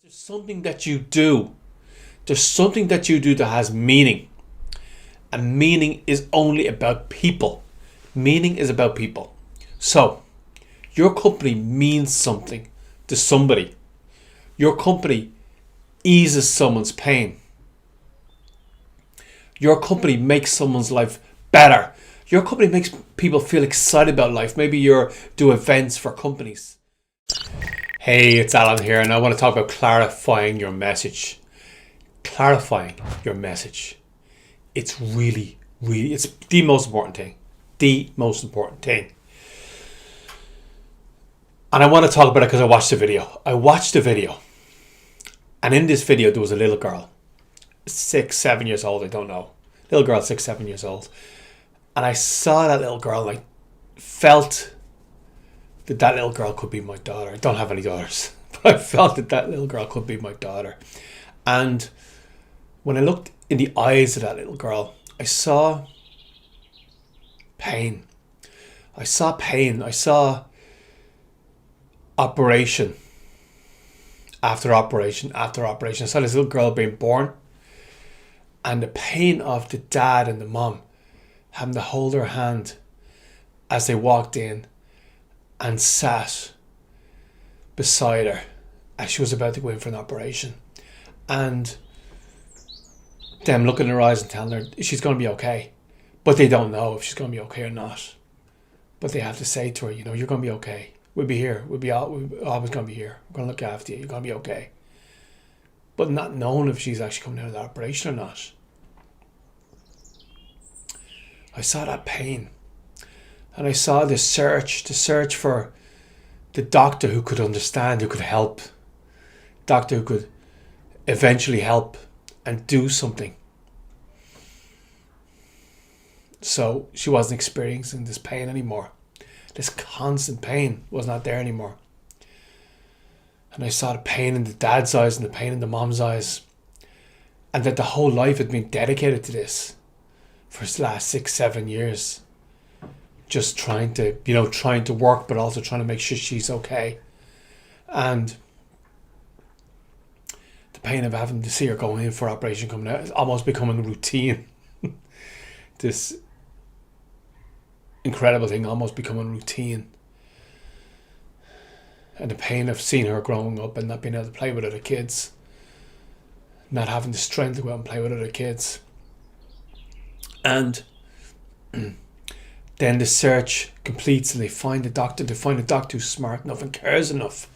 There's something that you do. There's something that you do that has meaning. And meaning is only about people. Meaning is about people. So, your company means something to somebody. Your company eases someone's pain. Your company makes someone's life better. Your company makes people feel excited about life. Maybe you do events for companies. Hey, it's Alan here, and I want to talk about clarifying your message. Clarifying your message. It's really, it's the most important thing. The most important thing. And I want to talk about it because I watched the video. And in this video, there was a little girl. 6, 7 years old, I don't know. Little girl, 6, 7 years old. And I saw that little girl and I felt that little girl could be my daughter. I don't have any daughters. But I felt that little girl could be my daughter. And when I looked in the eyes of that little girl, I saw pain. I saw operation after operation after operation. I saw this little girl being born, and the pain of the dad and the mom having to hold her hand as they walked in and sat beside her as she was about to go in for an operation, and them looking in her eyes and telling her she's going to be okay, but they don't know if she's going to be okay or not. But they have to say to her, you're going to be okay. We'll be here. We're always going to be here. We're going to look after you. You're going to be okay. But not knowing if she's actually coming out of that operation or not. I saw that pain. And I saw the search for the doctor who could understand, who could help. Doctor who could eventually help and do something. So she wasn't experiencing this pain anymore. This constant pain was not there anymore. And I saw the pain in the dad's eyes and the pain in the mom's eyes. And that the whole life had been dedicated to this for the last 6, 7 years. Just trying to work, but also trying to make sure she's okay. And the pain of having to see her going in for operation coming out is almost becoming routine. This incredible thing almost becoming routine. And the pain of seeing her growing up and not being able to play with other kids. Not having the strength to go out and play with other kids. And then the search completes and they find a doctor. They find a doctor who's smart enough and cares enough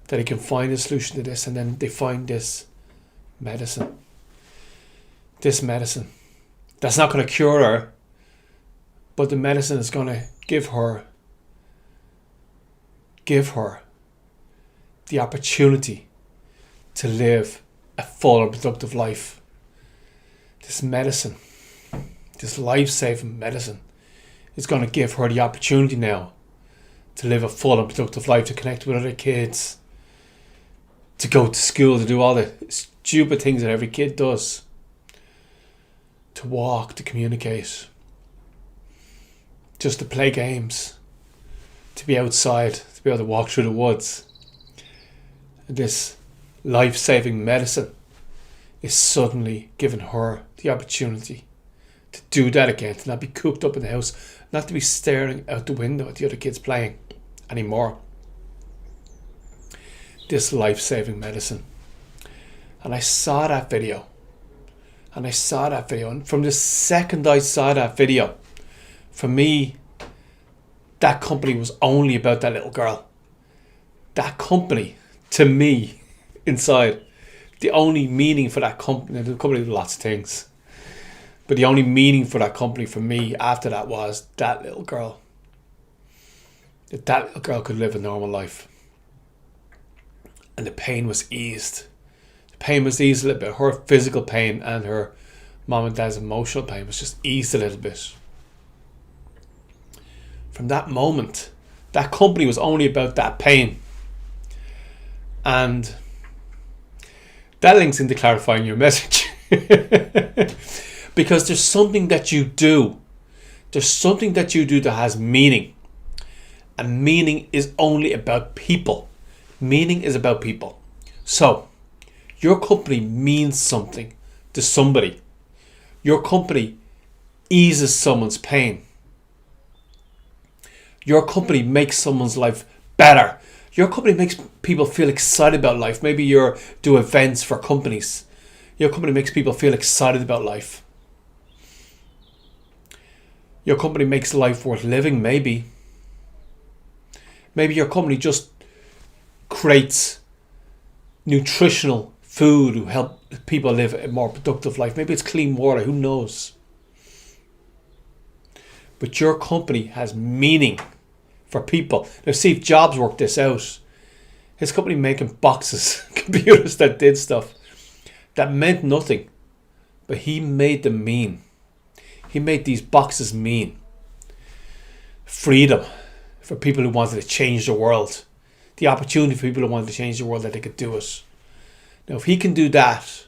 that he can find a solution to this. And then they find this medicine. This medicine. That's not going to cure her. But the medicine is going to give her the opportunity to live a full and productive life. This medicine, this life-saving medicine, is going to give her the opportunity now to live a full and productive life, to connect with other kids, to go to school, to do all the stupid things that every kid does, to walk, to communicate, just to play games, to be outside, to be able to walk through the woods. This life-saving medicine is suddenly giving her the opportunity to do that again, to not be cooped up in the house, not to be staring out the window at the other kids playing anymore. This life-saving medicine. And I saw that video. And from the second I saw that video, for me, that company was only about that little girl. That company, to me, inside, the only meaning for that company, the company did lots of things, but the only meaning for that company for me after that was that little girl. That little girl could live a normal life. And the pain was eased. The pain was eased a little bit. Her physical pain and her mom and dad's emotional pain was just eased a little bit. From that moment, that company was only about that pain. And that links into clarifying your message. Because there's something that you do. There's something that you do that has meaning. And meaning is only about people. Meaning is about people. So, your company means something to somebody. Your company eases someone's pain. Your company makes someone's life better. Your company makes people feel excited about life. Maybe you do events for companies. Your company makes people feel excited about life. Your company makes life worth living, maybe. Maybe your company just creates nutritional food to help people live a more productive life. Maybe it's clean water, who knows? But your company has meaning for people. Now, Steve Jobs worked this out. His company making boxes, computers that did stuff that meant nothing, but he made them mean. He made these boxes mean. Freedom for people who wanted to change the world. The opportunity for people who wanted to change the world, that they could do it. Now, if he can do that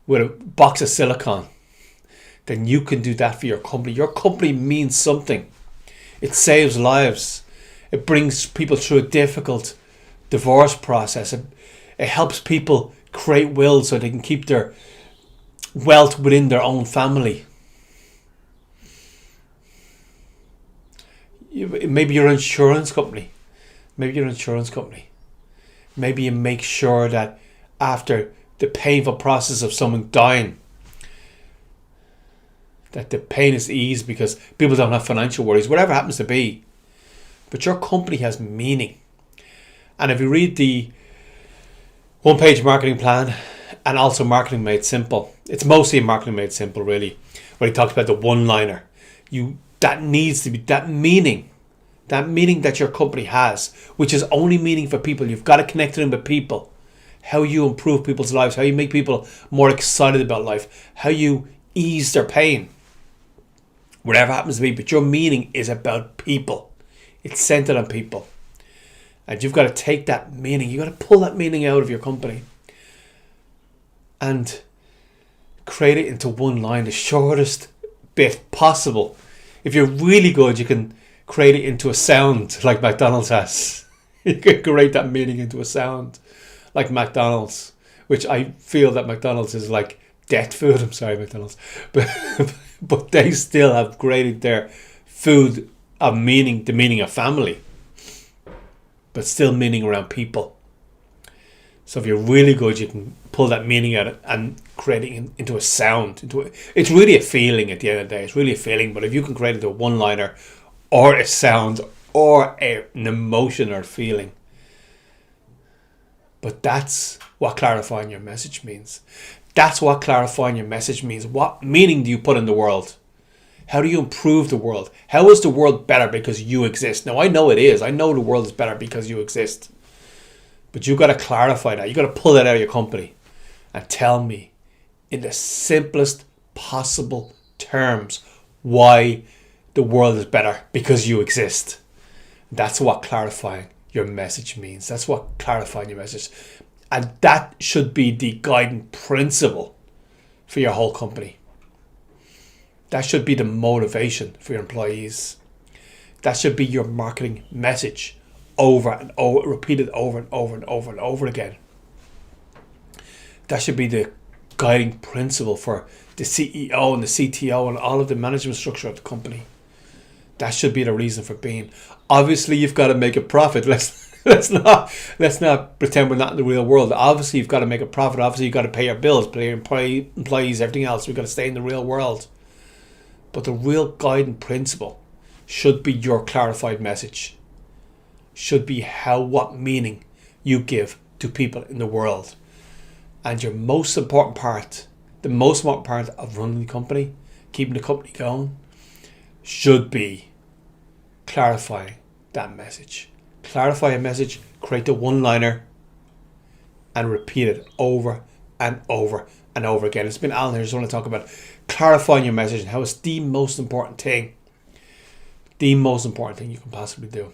with a box of silicon, then you can do that for your company. Your company means something. It saves lives. It brings people through a difficult divorce process. It helps people create will so they can keep their wealth within their own family. Maybe your insurance company. Maybe you make sure that after the painful process of someone dying, that the pain is eased because people don't have financial worries, whatever it happens to be. But your company has meaning. And if you read the one-page marketing plan and also Marketing Made Simple, it's mostly Marketing Made Simple, really, where he talks about the one-liner. That needs to be that meaning that your company has, which is only meaning for people. You've got to connect to them with people. How you improve people's lives, how you make people more excited about life, how you ease their pain. Whatever happens to be, but your meaning is about people. It's centered on people. And you've got to take that meaning, you've got to pull that meaning out of your company and create it into one line, the shortest bit possible. If you're really good, you can create it into a sound like McDonald's has. You can create that meaning into a sound like McDonald's, which I feel that McDonald's is like death food. I'm sorry, McDonald's. But they still have created their food of meaning, the meaning of family, but still meaning around people. So if you're really good, you can pull that meaning out and create it into a sound. It's really a feeling at the end of the day. It's really a feeling, but if you can create it into a one-liner or a sound or an emotion or feeling. But that's what clarifying your message means. That's what clarifying your message means. What meaning do you put in the world? How do you improve the world? How is the world better because you exist? Now, I know it is. I know the world is better because you exist. But you've got to clarify that. You've got to pull that out of your company and tell me in the simplest possible terms why the world is better because you exist. That's what clarifying your message means. That's what clarifying your message. And that should be the guiding principle for your whole company. That should be the motivation for your employees. That should be your marketing message over and over, repeated over and over and over and over again. That should be the guiding principle for the CEO and the CTO and all of the management structure of the company. That should be the reason for being. Obviously, you've got to make a profit. Let's not pretend we're not in the real world. Obviously, you've got to make a profit. Obviously, you've got to pay your bills, pay your employees, everything else. We've got to stay in the real world. But the real guiding principle should be your clarified message. Should be what meaning you give to people in the world. And your most important part, the most important part of running the company, keeping the company going, should be clarifying that message. Clarify a message, create the one-liner, and repeat it over and over and over again. It's been Alan here. I just want to talk about clarifying your message and how it's the most important thing you can possibly do.